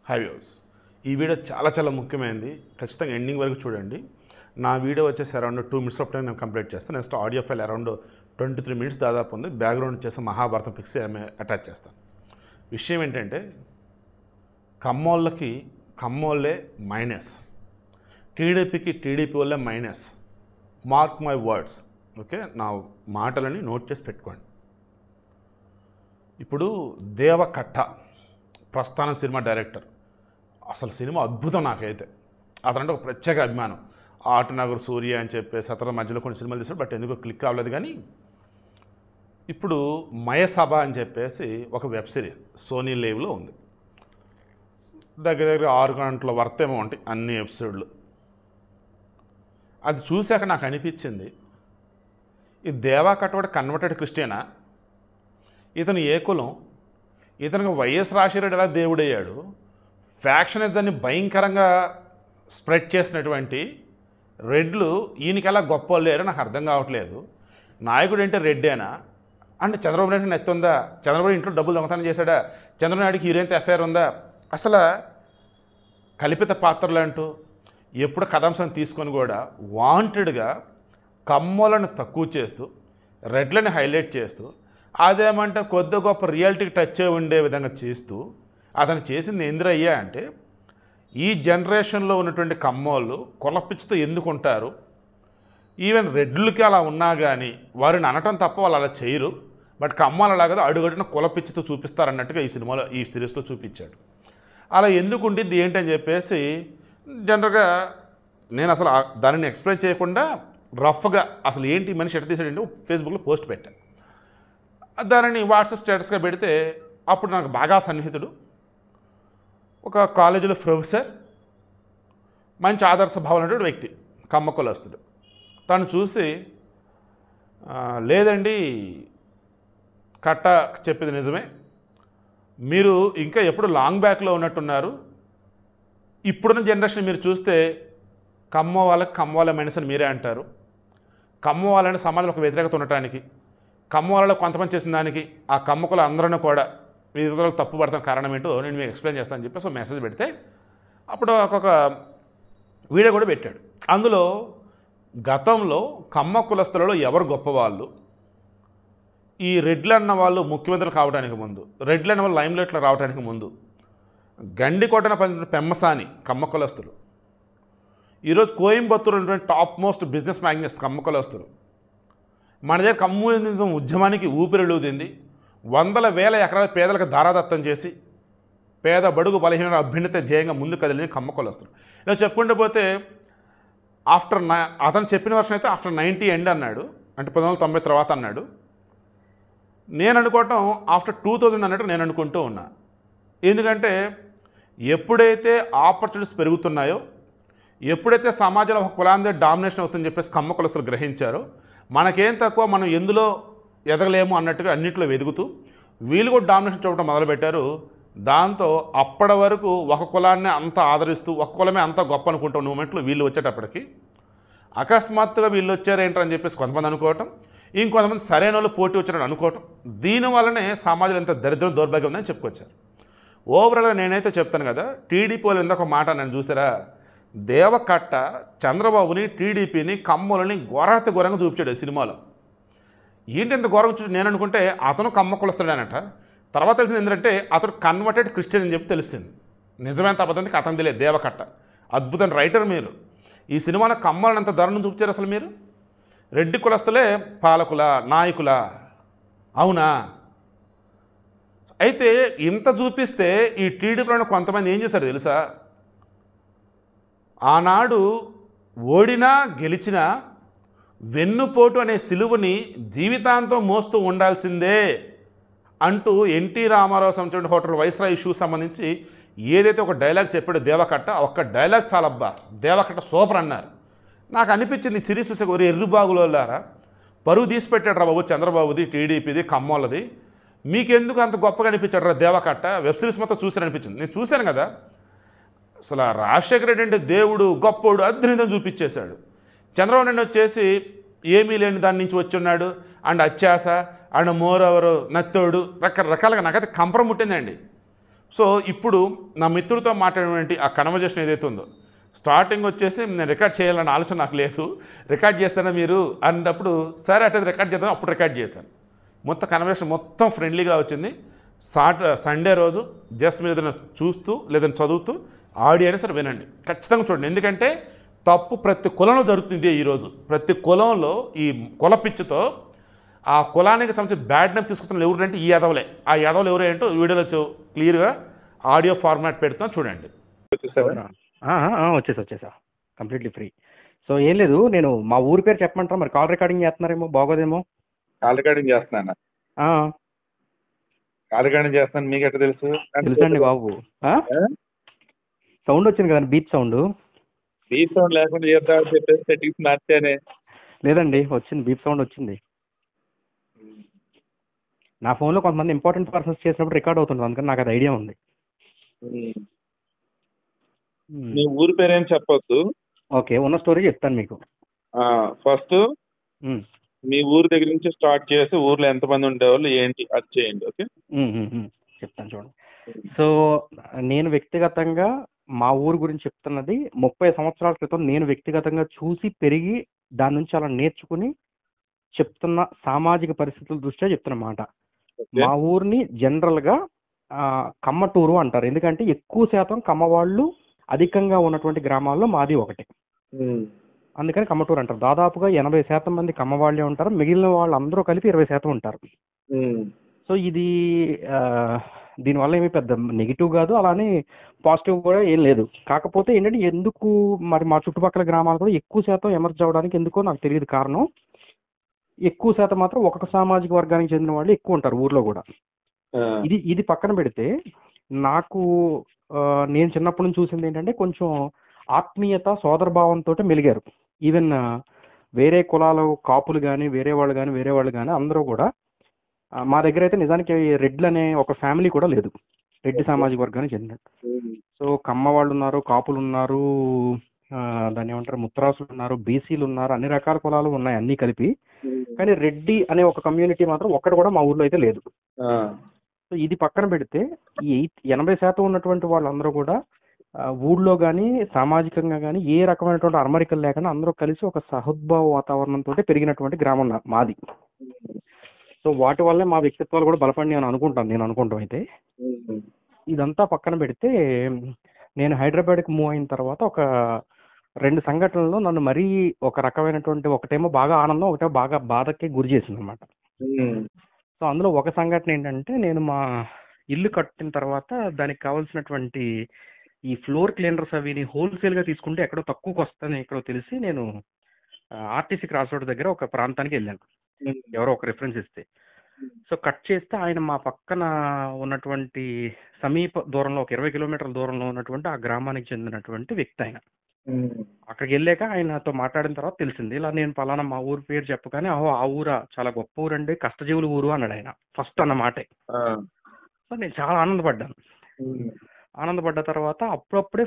High viewers, ఈ video చాలా ముఖ్యమైనది. ఖచ్చితంగా ఎండింగ్ వరకు చూడండి. నా వీడియో వచ్చేసి అరౌండ్ 2 minutes ఆఫ్ టైం నేను కంప్లీట్ చేస్తాను. Next audio file around 23 minutes దాదాపు ఉంది. బ్యాక్గ్రౌండ్ వచ్చేసి మహాభారతం పిక్స్ అటాచ్ చేస్తాను. విషయం ఏంటంటే కమ్మోళ్ళే మైనస్, టీడీపీకి టీడీపీ వాళ్ళే minus. Mark my words, okay? నా మాటలని నోట్ చేసి పెట్టుకోండి. ఇప్పుడు దేవకట్ట ప్రస్థానం సినిమా డైరెక్టర్, అసలు సినిమా అద్భుతం. నాకైతే అతనంటే ఒక ప్రత్యేక అభిమానం. ఆటనగర్ సూర్య అని చెప్పేసి అతను మధ్యలో కొన్ని సినిమాలు తీశాడు, బట్ ఎందుకో క్లిక్ అవ్వలేదు. కానీ ఇప్పుడు మయసభ అని చెప్పేసి ఒక వెబ్ సిరీస్ సోనీ లైవ్లో ఉంది. దగ్గర 6 గంటల వర్త్ ఏమో ఉంటాయి అన్ని ఎపిసోడ్లు. అది చూశాక నాకు అనిపించింది, ఈ దేవా కట్టవాడు కన్వర్టెడ్ క్రిస్టియనా? ఇతను ఏ కులం? ఇతనికి వైఎస్ రాజశేఖర ఎలా దేవుడయ్యాడు? ఫ్యాక్షనిజాన్ని భయంకరంగా స్ప్రెడ్ చేసినటువంటి రెడ్లు ఈయనకి ఎలా గొప్ప లేరు నాకు అర్థం కావట్లేదు. నాయకుడు అంటే రెడ్డేనా? అంటే చంద్రబాబు నాయుడు నెత్తి ఉందా? చంద్రబాబు ఇంట్లో డబ్బులు దొంగతనం చేశాడా? చంద్రబాబు నాయుడికి హీరోయిన్తో ఎఫ్ఐఆర్ ఉందా? అసలు కల్పిత పాత్రలు అంటూ ఎప్పుడు కథాంశం తీసుకొని కూడా వాంటెడ్గా కమ్మోలను తక్కువ చేస్తూ రెడ్లని హైలైట్ చేస్తూ అదేమంటే కొద్ది గొప్ప రియాలిటీకి టచ్ అయి ఉండే విధంగా చేస్తూ అతను చేసింది ఏందిరయ్యా అంటే, ఈ జనరేషన్లో ఉన్నటువంటి కమ్మోళ్ళు కులపిచ్చితో ఎందుకుంటారు? ఈవెన్ రెడ్లకి అలా ఉన్నా కానీ వారిని అనటం తప్ప వాళ్ళు అలా చేయరు. బట్ కమ్మోళ్ళు అలాగదో అడుగడున కులపిచ్చితో చూపిస్తారన్నట్టుగా ఈ సిరీస్లో చూపించాడు. అలా ఎందుకు ఉండిద్ది ఏంటని చెప్పేసి జనరల్గా నేను అసలు దానిని ఎక్స్ప్లెయిన్ చేయకుండా రఫ్గా అసలు ఏంటి మనిషి ఎట్ట తీసాడంటే ఫేస్బుక్లో పోస్ట్ పెట్టాను. దానిని వాట్సాప్ స్టేటస్గా పెడితే అప్పుడు నాకు బాగా సన్నిహితుడు, ఒక కాలేజీలో ప్రొఫెసర్, మంచి ఆదర్శ భావనటువంటి వ్యక్తి, కమ్మ కులస్తుడు. తను చూసి లేదండి కట్ట చెప్పింది నిజమే, మీరు ఇంకా ఎప్పుడు లాంగ్ బ్యాక్లో ఉన్నట్టున్నారు. ఇప్పుడున్న జనరేషన్ మీరు చూస్తే కమ్మ వాళ్ళ మైనస్ అని మీరే అంటారు. కమ్మ వాళ్ళని సమాజంలో ఒక వ్యతిరేకత ఉండటానికి, కమ్మ వాళ్ళలో కొంతమంది చేసిన దానికి ఆ కమ్మకులు అందరూ కూడా ఇతరులకు తప్పు పడతాం కారణం ఏంటో నేను మీకు ఎక్స్ప్లెయిన్ చేస్తానని చెప్పేసి ఒక మెసేజ్ పెడితే అప్పుడు ఒక్కొక్క వీడియో కూడా పెట్టాడు. అందులో గతంలో కమ్మ కులస్తులలో ఎవరు గొప్పవాళ్ళు, ఈ రెడ్లు అన్న వాళ్ళు ముఖ్యమంత్రులు కావడానికి ముందు, రెడ్లు అన్న వాళ్ళు లైమ్లైట్లో రావడానికి ముందు, గండికోటన పని పెమ్మసాని కమ్మ కులస్తులు, ఈరోజు కోయంబత్తూరు ఉన్నటువంటి టాప్ మోస్ట్ బిజినెస్ మ్యాగ్నెట్స్ కమ్మ కులస్తులు. మన దగ్గర కమ్యూనిజం ఉద్యమానికి ఊపిరిలుదింది. 100,000 ఎకరాల పేదలకు దారాదత్తం చేసి పేద బడుగు బలహీన అభ్యున్నత జయంగా ముందు కదిలింది కమ్మ కులస్తులు. ఇలా చెప్పుకుంటూ పోతే అతను చెప్పిన వర్షం అయితే ఆఫ్టర్ 90 ఎండ్ అన్నాడు, అంటే 1990 తర్వాత అన్నాడు. నేను అనుకోవటం ఆఫ్టర్ 2000 అన్నట్టు నేను అనుకుంటూ ఉన్నా. ఎందుకంటే ఎప్పుడైతే ఆపర్చునిటీస్ పెరుగుతున్నాయో, ఎప్పుడైతే సమాజంలో ఒక కులాందే డామినేషన్ అవుతుందని చెప్పేసి కమ్మ కులస్తులు గ్రహించారో, మనకేం తక్కువ, మనం ఎందులో ఎదగలేము అన్నట్టుగా అన్నింటిలో వెతుకుతూ వీళ్ళు కూడా డామినేషన్ చూడటం మొదలుపెట్టారు. దాంతో అప్పటి వరకు ఒక కులాన్ని అంత ఆదరిస్తూ ఒక కులమే అంత గొప్ప అనుకుంటాం మూమెంట్లో వీళ్ళు వచ్చేటప్పటికి అకస్మాత్తుగా వీళ్ళు వచ్చారేంటని చెప్పేసి కొంతమంది అనుకోవటం, ఇంకొంతమంది సరైన వాళ్ళు పోటీ వచ్చారని అనుకోవటం. దీనివల్లనే సమాజంలో ఎంత దరిద్రం దౌర్భాగ్యం ఉందని చెప్పుకొచ్చారు. ఓవరాల్గా నేనైతే చెప్తాను కదా, టీడీపీ వాళ్ళు ఇందాక మాట నేను చూసారా, దేవకట్ట చంద్రబాబుని టీడీపీని కమ్మలని ఘోరంగా చూపించాడు సినిమాలో. ఏంటి ఇంత ఘోరంగా చూసి నేను అనుకుంటే అతను కమ్మ కులస్తాడనట. తర్వాత తెలిసింది ఏంటంటే అతను కన్వర్టెడ్ క్రిస్టియన్ అని చెప్పి తెలిసింది. నిజమైన అబద్ధానికి అతను తెలియదు. దేవకట్ట అద్భుతమైన రైటర్. మీరు ఈ సినిమాలో కమ్మలని అంత ధరను చూపించారు. అసలు మీరు రెడ్డి కులస్తులే పాలకుల నాయకుల, అవునా? అయితే ఇంత చూపిస్తే ఈ టీడీపీలో కొంతమంది ఏం చేశారు తెలుసా? ఆనాడు ఓడినా గెలిచినా వెన్నుపోటు అనే సిలువని జీవితాంతం మోస్తూ ఉండాల్సిందే అంటూ ఎన్టీ రామారావు సంబంధించిన హోటల్ వైస్రాయ్ ఇష్యూకి సంబంధించి ఏదైతే ఒక డైలాగ్ చెప్పాడో దేవకట్ట, ఒక్క డైలాగ్ చాలబ్బా, దేవకట్ట సూపర్ అన్నారు. నాకు అనిపించింది ఈ సిరీస్ చూసే ఒక ఎర్రుబాగులారా, పరువు తీసి పెట్టాడు రా బాబు చంద్రబాబుది, టీడీపీది, కమ్మోళ్ళది. మీకెందుకు అంత గొప్పగా అనిపించాడు రా దేవకట్ట? వెబ్ సిరీస్ మొత్తం చూసాను అనిపించింది. నేను చూశాను కదా, అసలు రాజశేఖర రెడ్డి అంటే దేవుడు గొప్పోడు అద్భుతం చూపించేశాడు. చంద్రబాబు నాయుడు వచ్చేసి ఏమీ లేని దాని నుంచి వచ్చి ఉన్నాడు, అండ్ అత్యాస అండ్ మోర్ ఓవర్ నత్తోడు, రకరకాలుగా నాకైతే కంపరం ముట్టిందండి. సో ఇప్పుడు నా మిత్రుడితో మాట్లాడినటువంటి ఆ కన్వర్జేషన్ ఏదైతే ఉందో, స్టార్టింగ్ వచ్చేసి నేను రికార్డ్ చేయాలన్న ఆలోచన నాకు లేదు, రికార్డ్ చేస్తానా మీరు అన్నప్పుడు సరే అట్లా రికార్డ్ చేద్దాం, అప్పుడు రికార్డ్ చేశాను. మొత్తం కన్వర్జేషన్ మొత్తం ఫ్రెండ్లీగా వచ్చింది. సండే రోజు జస్ట్ మీరు ఏదైనా చూస్తూ లేదని చదువుతూ ఆడియో అయినా సరే వినండి, ఖచ్చితంగా చూడండి. ఎందుకంటే తప్పు ప్రతి కులంలో జరుగుతుంది ఈరోజు. ప్రతి కులంలో ఈ కుల పిచ్చితో ఆ కులానికి సంబంధించి బ్యాడ్ నేమ్ తీసుకుంటున్న ఎవరంటే ఈ యాదవులే. ఆ యాదవులు ఎవరు ఏంటో వీడియోలో క్లియర్గా ఆడియో ఫార్మాట్ పెడతాం, చూడండి. వచ్చేసా కంప్లీట్లీ ఫ్రీ. సో ఏం లేదు, నేను మా ఊరి పేరు చెప్పమంటారా? మరి కాల్ రికార్డింగ్ చేస్తున్నారేమో, బాగోదేమో. కాల్ రికార్డింగ్ చేస్తున్నాను. కాల్ రికార్డింగ్ చేస్తాను, మీకు ఎట్లా తెలుసు? తెలుసండి బాబు. సౌండ్ వచ్చింది కదండి, బీప్ సౌండ్. బీప్ సౌండ్ లేకుండా చేద్దామని చెప్పేసి సెట్టింగ్స్ మార్చానే. లేదండి, వచ్చింది, బీప్ సౌండ్ వచ్చింది. నా ఫోన్లో కొంతమంది ఇంపార్టెంట్ పర్సన్స్ చేసినప్పుడు రికార్డ్ అవుతుంది, అందుకని నాకు అది ఐడియా ఉంది. మీ ఊరి పేరు ఏం చెప్పొద్దు. ఓకే, ఉన్న స్టోరీ చెప్తాను మీకు. ఫస్ట్ మీ ఊరి దగ్గర నుంచి స్టార్ట్ చేసి ఊర్లో ఎంతమంది ఉండేవాళ్ళు ఏంటి అది చేయండి. ఓకే, చెప్తాను చూడండి. సో నేను వ్యక్తిగతంగా మా ఊరు గురించి చెప్తున్నది 30 సంవత్సరాల క్రితం నేను వ్యక్తిగతంగా చూసి పెరిగి దాని నుంచి అలా నేర్చుకుని చెప్తున్న సామాజిక పరిస్థితుల దృష్ట్యా చెప్తున్న మాట. మా ఊరిని జనరల్ గా కమ్మటూరు అంటారు, ఎందుకంటే ఎక్కువ శాతం కమ్మవాళ్ళు అధికంగా ఉన్నటువంటి గ్రామాల్లో మాది ఒకటి, అందుకని కమ్మటూరు అంటారు. దాదాపుగా 80% మంది కమ్మవాళ్లే ఉంటారు, మిగిలిన వాళ్ళు అందరూ కలిపి 20% ఉంటారు. సో ఇది దీనివల్ల ఏమి పెద్ద నెగిటివ్ కాదు, అలానే పాజిటివ్ కూడా ఏం లేదు. కాకపోతే ఏంటంటే ఎందుకు మరి మా చుట్టుపక్కల గ్రామాలు కూడా ఎక్కువ శాతం ఎమర్జ్ అవ్వడానికి ఎందుకో నాకు తెలియదు కారణం. ఎక్కువ శాతం మాత్రం ఒక్కొక్క సామాజిక వర్గానికి చెందిన వాళ్ళు ఎక్కువ ఉంటారు ఊర్లో కూడా. ఇది పక్కన పెడితే నాకు నేను చిన్నప్పటి నుంచి చూసింది ఏంటంటే కొంచెం ఆత్మీయత, సోదరభావంతో మెలిగారు. ఈవెన్ వేరే కులాలు, కాపులు కానీ వేరే వాళ్ళు కానీ అందరూ కూడా మా దగ్గర అయితే నిజానికి రెడ్లు అనే ఒక ఫ్యామిలీ కూడా లేదు, రెడ్డి సామాజిక వర్గానికి చెందిన. సో కమ్మ వాళ్ళు ఉన్నారు, కాపులు ఉన్నారు, దాన్ని ఏమంటారు ముత్తరాసులు ఉన్నారు, బీసీలు ఉన్నారు, అన్ని రకాల కులాలు ఉన్నాయి అన్ని కలిపి. కానీ రెడ్డి అనే ఒక కమ్యూనిటీ మాత్రం ఒక్కటి కూడా మా ఊర్లో అయితే లేదు. సో ఇది పక్కన పెడితే ఈ 80% ఉన్నటువంటి వాళ్ళందరూ కూడా ఊళ్ళో కానీ సామాజికంగా కానీ ఏ రకమైనటువంటి అరమరికలు లేకుండా అందరూ కలిసి ఒక సహోద్భావ వాతావరణంతో పెరిగినటువంటి గ్రామం మాది. సో వాటి వల్లే మా వ్యక్తిత్వాలు కూడా బలపడి అని అనుకుంటాను, నేను అనుకుంటాం. అయితే ఇదంతా పక్కన పెడితే నేను హైదరాబాద్కి మూవ్ అయిన తర్వాత ఒక 2 సంఘటనలు నన్ను మరీ ఒక రకమైనటువంటి, ఒకటేమో బాగా ఆనందం, ఒకటేమో బాగా బాధకి గురి చేసింది అనమాట. సో అందులో ఒక సంఘటన ఏంటంటే, నేను మా ఇల్లు కట్టిన తర్వాత దానికి కావాల్సినటువంటి ఈ ఫ్లోర్ క్లీనర్స్ అవి హోల్సేల్గా తీసుకుంటే ఎక్కడో తక్కువకి వస్తాయని ఎక్కడో తెలిసి నేను ఆర్టీసీ క్రాస్ రోడ్ దగ్గర ఒక ప్రాంతానికి వెళ్ళాను, ఎవరో ఒక రిఫరెన్స్ ఇస్తే. సో కట్ చేస్తే ఆయన మా పక్కన ఉన్నటువంటి సమీప దూరంలో ఒక 20 కిలోమీటర్ల దూరంలో ఉన్నటువంటి ఆ గ్రామానికి చెందినటువంటి వ్యక్తి ఆయన. అక్కడికి వెళ్ళాక ఆయనతో మాట్లాడిన తర్వాత తెలిసింది, ఇలా నేను పలానా మా ఊరు పేరు చెప్పగానే ఆ ఊరా, చాలా గొప్ప ఊరండి, కష్టజీవుల ఊరు అన్నాడు ఆయన ఫస్ట్ అన్న మాటే. సో నేను చాలా ఆనందపడ్డాను. ఆనందపడ్డ తర్వాత అప్పుడప్పుడే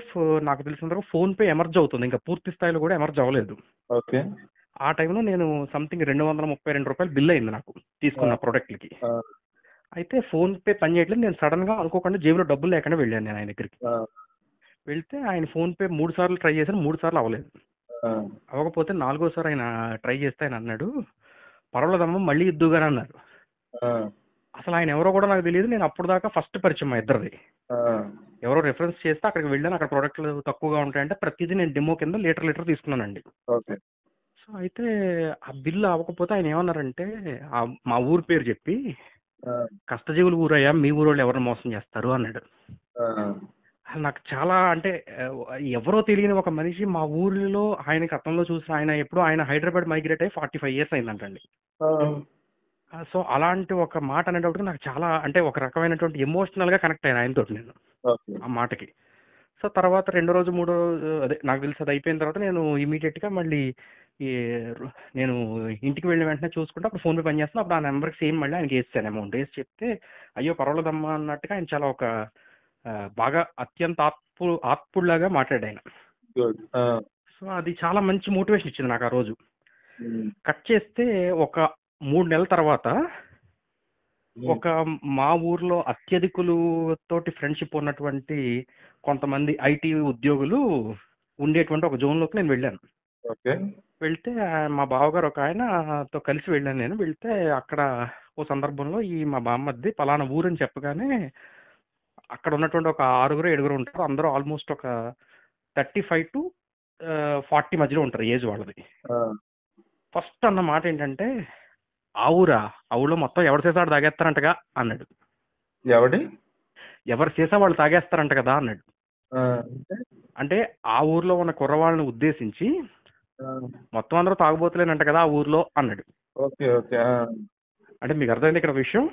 నాకు తెలిసిన తర్వాత ఫోన్ పే ఎమర్జ్ అవుతుంది, ఇంకా పూర్తి స్థాయిలో కూడా ఎమర్జ్ అవ్వలేదు. ఆ టైంలో నేను సంథింగ్ 232 రూపాయలు బిల్ అయింది నాకు తీసుకున్న ప్రోడక్ట్లకి. అయితే ఫోన్ పే పని చేయట్లేదు, నేను సడన్ గా అనుకోకుండా జేబులో డబ్బులు లేకుండా వెళ్ళాను నేను ఆయన దగ్గరికి. వెళ్తే ఆయన ఫోన్ పే 3 సార్లు ట్రై చేశాను, 3 సార్లు అవ్వలేదు. అవ్వకపోతే 4గోసారి ఆయన ట్రై చేస్తే ఆయన అన్నాడు, పర్వాలేదమ్మా మళ్ళీ ఇద్దుగాని అన్నారు. అసలు ఆయన ఎవరో కూడా నాకు తెలియదు, నేను అప్పుడు దాకా ఫస్ట్ పరిచయం మా ఇద్దరిది. ఎవరో రెఫరెన్స్ చేస్తే అక్కడికి వెళ్ళాను, అక్కడ ప్రోడక్ట్లు తక్కువగా ఉంటాయంటే ప్రతిదీ నేను డెమో కింద లీటర్ తీసుకున్నానండి. సో అయితే ఆ బిల్లు అవ్వకపోతే ఆయన ఏమన్నారంటే, మా ఊరు పేరు చెప్పి కష్టజీవుల ఊరయ్యా, మీ ఊరు వాళ్ళు ఎవరిని మోసం చేస్తారు అన్నాడు. నాకు చాలా అంటే ఎవరో తెలియని ఒక మనిషి మా ఊరిలో ఆయన గతంలో చూసి ఆయన హైదరాబాద్ మైగ్రేట్ అయ్యి 45 years అయిందంటండి. సో అలాంటి ఒక మాట అనేటప్పుడు నాకు చాలా అంటే ఒక రకమైనటువంటి ఎమోషనల్ గా కనెక్ట్ అయ్యాను ఆయనతో నేను ఆ మాటకి. సో తర్వాత 2వ రోజు 3వ రోజు అదే నాకు తెలిసి అది అయిపోయిన తర్వాత నేను ఇమీడియట్ గా మళ్ళీ నేను ఇంటికి వెళ్ళిన వెంటనే చూసుకుంటే అప్పుడు ఫోన్ పే పని చేస్తున్నా, అప్పుడు ఆ నెంబర్కి సేమ్ మళ్ళీ ఆయనకి వేస్తాను అమౌంట్ వేసి చెప్తే, అయ్యో పర్వాలేదమ్మా అన్నట్టుగా ఆయన చాలా ఒక బాగా అత్యంత ఆత్పుల్లాగా మాట్లాడాడు ఆయన. సో అది చాలా మంచి మోటివేషన్ ఇచ్చింది నాకు ఆ రోజు. కట్ చేస్తే ఒక 3 నెలల తర్వాత ఒక మా ఊర్లో అత్యధికులు తోటి ఫ్రెండ్షిప్ ఉన్నటువంటి కొంతమంది ఐటీ ఉద్యోగులు ఉండేటువంటి ఒక జోన్లోకి నేను వెళ్ళాను. ఓకే. వెళ్తే మా బావగారు ఒక ఆయనతో కలిసి వెళ్ళాను. నేను వెళ్తే అక్కడ ఓ సందర్భంలో మా బామ్మర్ది పలానా ఊరని చెప్పగానే అక్కడ ఉన్నటువంటి ఒక 6 7 ఉంటారు. అందరూ ఆల్మోస్ట్ ఒక 35 to 40 మధ్యలో ఉంటారు ఏజ్ వాళ్ళది. ఫస్ట్ అన్న మాట ఏంటంటే, ఆ ఊరా, ఆ ఊళ్ళో మొత్తం ఎవరి సీసా వాడు తాగేస్తారంటగా అన్నాడు. ఎవరి సీసా వాళ్ళు తాగేస్తారంట కదా అన్నాడు. అంటే ఆ ఊర్లో ఉన్న కుర్రవాళ్ళని ఉద్దేశించి మొత్తం అందరూ తాగుబోతులేనంట కదా ఆ ఊర్లో అన్నాడు. ఓకే. ఓకే. అంటే మీకు అర్థమైంది ఇక్కడ విషయం.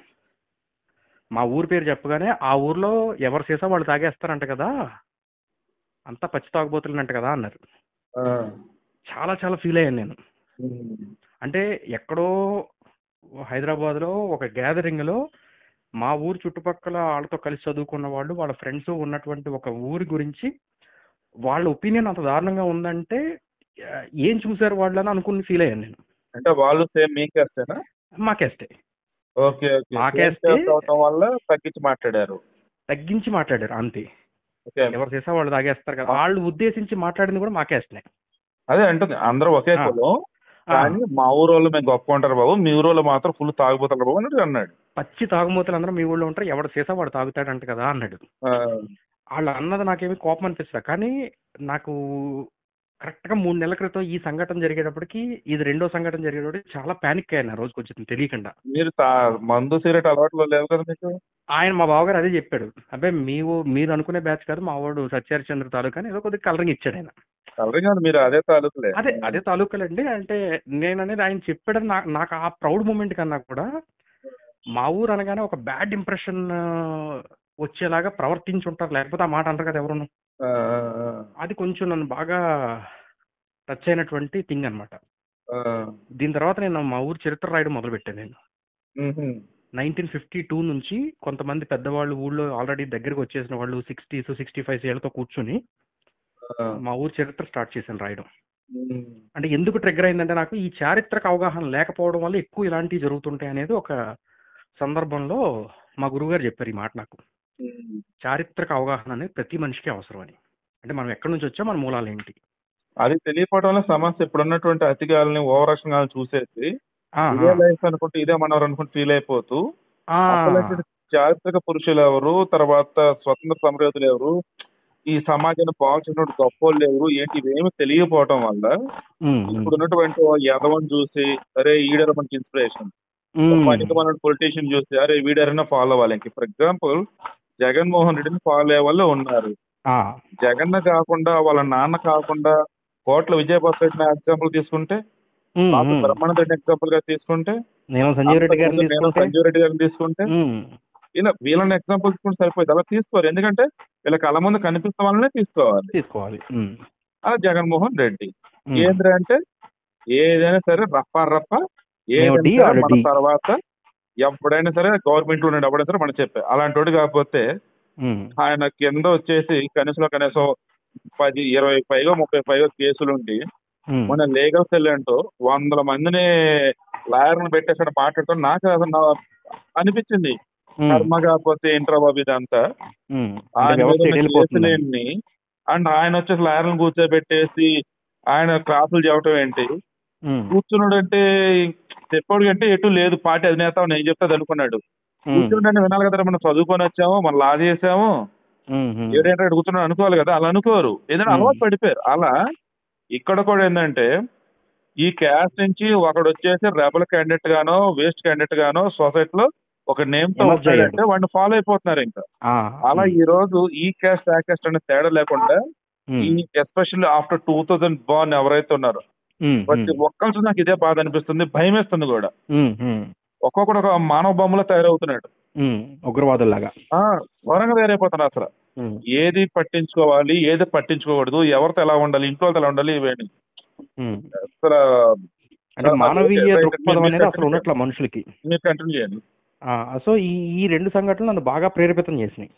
మా ఊరి పేరు చెప్పగానే ఆ ఊర్లో ఎవరి సీసా వాళ్ళు తాగేస్తారంట కదా, అంతా పచ్చి తాగుబోతులేనంట కదా అన్నారు. చాలా చాలా ఫీల్ అయ్యాను నేను. అంటే ఎక్కడో హైదరాబాద్లో ఒక గ్యాదరింగ్లో మా ఊరు చుట్టుపక్కల వాళ్ళతో కలిసి చదువుకున్న వాళ్ళు, వాళ్ళ ఫ్రెండ్స్ ఉన్నటువంటి ఒక ఊరి గురించి వాళ్ళ ఒపీనియన్ అంత దారుణంగా ఉందంటే ఏం చూసారు వాళ్ళు అని అనుకుని ఫీల్ అయ్యాను నేను. అంటే వాళ్ళు సేమ్ మీ క్యాస్టేనా? మా క్యాస్టే. ఓకే. ఓకే. మా సేమ్ క్యాస్టే క్యాస్ట్ అవటం వల్ల తగ్గించి మాట్లాడారు అంతే. ఓకే. ఎవరు చేసా వాళ్ళు తాగేస్తారు కదా, వాళ్ళు ఉద్దేశించి మాట్లాడింది కూడా మా క్యాస్ట్నే. అదే అంటుంది, అందరూ ఒకే కులం, కానీ మా ఊరు వాళ్ళు మేము గొప్ప ఉంటారు బాబు, మీ ఊరు వాళ్ళు మాత్రం ఫుల్ తాగుపోతారు బాబు అని అన్నాడు. పచ్చి తాగుమూతలు అందరూ మీ ఊళ్ళో ఉంటారు, ఎవడు చేసా వాడు తాగుతాడంట కదా అన్నాడు. వాళ్ళు అన్నది నాకేమీ కోపం అనిపిస్తుంది, కానీ నాకు కరెక్ట్గా 3 నెలల క్రితం ఈ సంఘటన జరిగేటప్పటికి, ఇది రెండో సంఘటన జరిగేటప్పటికి చాలా ప్యానిక్ అయ్యాను. రోజు కొంచెం తెలియకుండా. మీరు మందు సిగరెట్ అలవాట్లు లేవు కదా మీకు? ఆయన మా బావగారు అదే చెప్పాడు, అబ్బాయి మీరు అనుకునే బ్యాచ్ కాదు, మా వాడు సత్యహరిచంద్ర తాలూకా అని ఏదో కొద్దిగా కలరింగ్ ఇచ్చాడు ఆయన. కలరింగ్ కాదు, మీరు అదే తాలూకులే. అదే తాలూకాలండి. అంటే నేను అనేది ఆయన చెప్పాడని నాకు ఆ ప్రౌడ్ మూమెంట్ కన్నా కూడా మా ఊరు అనగానే ఒక బ్యాడ్ ఇంప్రెషన్ వచ్చేలాగా ప్రవర్తించి ఉంటారు, లేకపోతే ఆ మాట అంటారు కదా ఎవరును. అది కొంచెం నన్ను బాగా టచ్ అయినటువంటి థింగ్ అనమాట. దీని తర్వాత నేను మా ఊరు చరిత్ర రాయడం మొదలుపెట్టాను. నేను 1952 నుంచి కొంతమంది పెద్దవాళ్ళు ఊళ్ళో ఆల్రెడీ దగ్గరకు వచ్చేసిన వాళ్ళు 60s 65 ఏళ్లతో కూర్చుని మా ఊరు చరిత్ర స్టార్ట్ చేశాను రాయడం. అంటే ఎందుకు ట్రిగ్గర్ అయిందంటే, నాకు ఈ చారిత్రక అవగాహన లేకపోవడం వల్ల ఎక్కువ ఇలాంటివి జరుగుతుంటాయి అనేది ఒక సందర్భంలో మా గురువుగారు చెప్పారు ఈ మాట నాకు. చారిత్రక అవగాహన అనేది ప్రతి మనిషికి అవసరం అని. అంటే మనం ఎక్కడి నుంచి వచ్చా, మన మూలాలు ఏంటి అది తెలియకపోవడం వల్ల సమస్య. ఇప్పుడు ఉన్నటువంటి అతిగాలని ఓవరాక్షన్ చూసేసి ఇదే లైఫ్ అనుకుంటే, ఇదే మనవరు అనుకుంటే ఫీల్ అయిపోతూ, చారిత్రక పురుషులు ఎవరు, తర్వాత స్వతంత్ర సమరయోధులు ఎవరు, ఈ సమాజాన్ని బాగు చేసినటువంటి గొప్పోళ్ళు ఎవరు ఏంటి, ఇవేమి తెలియకపోవటం వల్ల ఇప్పుడు ఉన్నటువంటి యదవని చూసి అరే ఈడర మనకి ఇన్స్పిరేషన్, పనికి మన పొలిటీషియన్ చూసి అరే వీడరైనా ఫాలో అవ్వాలి. ఇంక ఫర్ ఎగ్జాంపుల్ జగన్మోహన్ రెడ్డిని ఫాలో అయ్యే వాళ్ళు ఉన్నారు. జగన్ కాకుండా, వాళ్ళ నాన్న కాకుండా, కోట్ల విజయభాస్కర్ రెడ్డిని ఎగ్జాంపుల్ తీసుకుంటే, బ్రహ్మానంద రెడ్డి ఎగ్జాంపుల్ గా తీసుకుంటే, సంజీవ్ రెడ్డి గారిని తీసుకుంటే, ఇలా వీళ్ళని ఎగ్జాంపుల్ తీసుకుంటే సరిపోయింది. అలా తీసుకోరు, ఎందుకంటే వీళ్ళ కళ్ళ ముందు కనిపిస్తున్న వాళ్ళనే తీసుకోవాలి. అలా జగన్మోహన్ రెడ్డి ఏంద్ర అంటే ఏదైనా సరే రప్ప ఏదైనా మన తర్వాత ఎప్పుడైనా సరే గవర్నమెంట్ లో ఉన్నాడు, ఎప్పుడైనా సరే మనం చెప్పే అలాంటి వాడు. కాకపోతే ఆయన కింద వచ్చేసి కనీసం 10, 20 పైగా 30 పైగా కేసులుండి మన లీగల్ సెల్ అంటూ 100 మందిని లాయర్లను పెట్టేసాడు మాట్లాడుతూ నాకు అసలు అనిపించింది, కర్మ కాకపోతే ఏంట్రా బాబు ఇదంతా. ఆయన కేసులేని అండ్ ఆయన వచ్చేసి లాయర్లను కూర్చోబెట్టేసి ఆయన క్లాసులు చెప్పడం ఏంటి, కూర్చున్నాడు అంటే చెప్పాడు అంటే ఎటు లేదు, పార్టీ అధినేత నేను చెప్తాది అనుకున్నాడు. కూర్చుంటే వినాలి కదా, మనం చదువుకొని వచ్చాము, మనం లా చేసాము, ఏడేంటే కూర్చున్నాడు అనుకోవాలి కదా. అలా అనుకోరు, ఏదైనా అలవాటు పడిపోయారు. అలా ఇక్కడ కూడా ఏంటంటే ఈ క్యాస్ట్ నుంచి ఒకడు వచ్చేసి రెబల్ క్యాండిడేట్ గానో వేస్ట్ క్యాండిడేట్ గానో సొసైటీలో ఒక నేమ్ తో వచ్చాడంటే వాడిని ఫాలో అయిపోతున్నారు. ఇంకా అలా ఈ రోజు ఈ క్యాస్ట్ ఆ క్యాస్ట్ అనే తేడా లేకుండా, ఈ ఎస్పెషల్లీ ఆఫ్టర్ 2000 బార్న్ ఎవరైతే ఉన్నారో ప్రతి ఒక్కరు నాకు ఇదే బాధ అనిపిస్తుంది, భయం వేస్తుంది కూడా. ఒక్కొక్కడు ఒక మానవ బొమ్మలో తయారవుతున్నాడు, ఉగ్రవాదులాగా ఘోరంగా తయారైపోతున్నారు. అసలు ఏది పట్టించుకోవాలి, ఏది పట్టించుకోకూడదు, ఎవరితో ఎలా ఉండాలి, ఇంట్లో ఎలా ఉండాలి, ఇవేంటి అసలు మానవీయ దృక్పథం అనేది అసలు ఉన్నట్ల మనుషులకి. మీరు కంటిన్యూ చేయండి. సో ఈ 2 సంఘటనలు నన్ను బాగా ప్రేరేపితం చేసినాయి.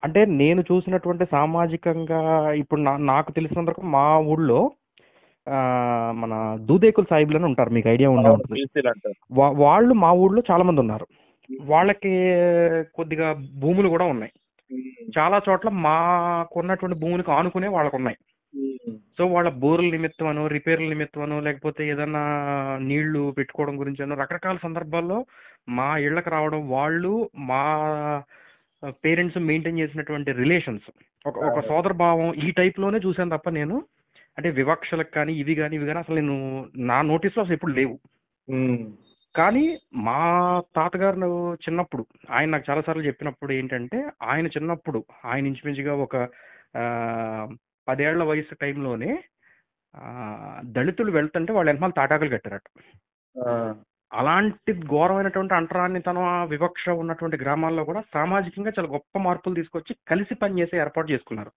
అంటే నేను చూసినటువంటి సామాజికంగా ఇప్పుడు నాకు తెలిసినంత వరకు మా ఊళ్ళో మన దూదేకుల సాహిబులు అని ఉంటారు, మీకు ఐడియా ఉండే ఉంటుంది. వాళ్ళు మా ఊళ్ళో చాలా మంది ఉన్నారు. వాళ్ళకి కొద్దిగా భూములు కూడా ఉన్నాయి. చాలా చోట్ల మాకున్నటువంటి భూములకు ఆనుకునే వాళ్ళకు ఉన్నాయి. సో వాళ్ళ బోర్ల నిమిత్తమనో, రిపేర్ల నిమిత్తమనో, లేకపోతే ఏదన్నా నీళ్లు పెట్టుకోవడం గురించనో రకరకాల సందర్భాల్లో మా ఇళ్ళకి రావడం, వాళ్ళు మా పేరెంట్స్ మెయింటైన్ చేసినటువంటి రిలేషన్స్, ఒక సోదర భావం ఈ టైప్ లోనే చూశాను తప్ప నేను అంటే వివక్షలకు కానీ ఇవి కానీ అసలు నేను నా నోటీస్లో అసలు ఎప్పుడు లేవు. కానీ మా తాతగారు చిన్నప్పుడు ఆయన నాకు చాలాసార్లు చెప్పినప్పుడు ఏంటంటే, ఆయన చిన్నప్పుడు ఆయన ఇంచుమించుగా ఒక 10 ఏళ్ల వయసు టైంలోనే దళితులు వెళ్తుంటే వాళ్ళు వెనకాల తాటాకులు కట్టారట. అలాంటి ఘోరమైనటువంటి అంటరానితనం, వివక్ష ఉన్నటువంటి గ్రామాల్లో కూడా సామాజికంగా చాలా గొప్ప మార్పులు తీసుకొచ్చి కలిసి పనిచేసే ఏర్పాటు చేసుకున్నారు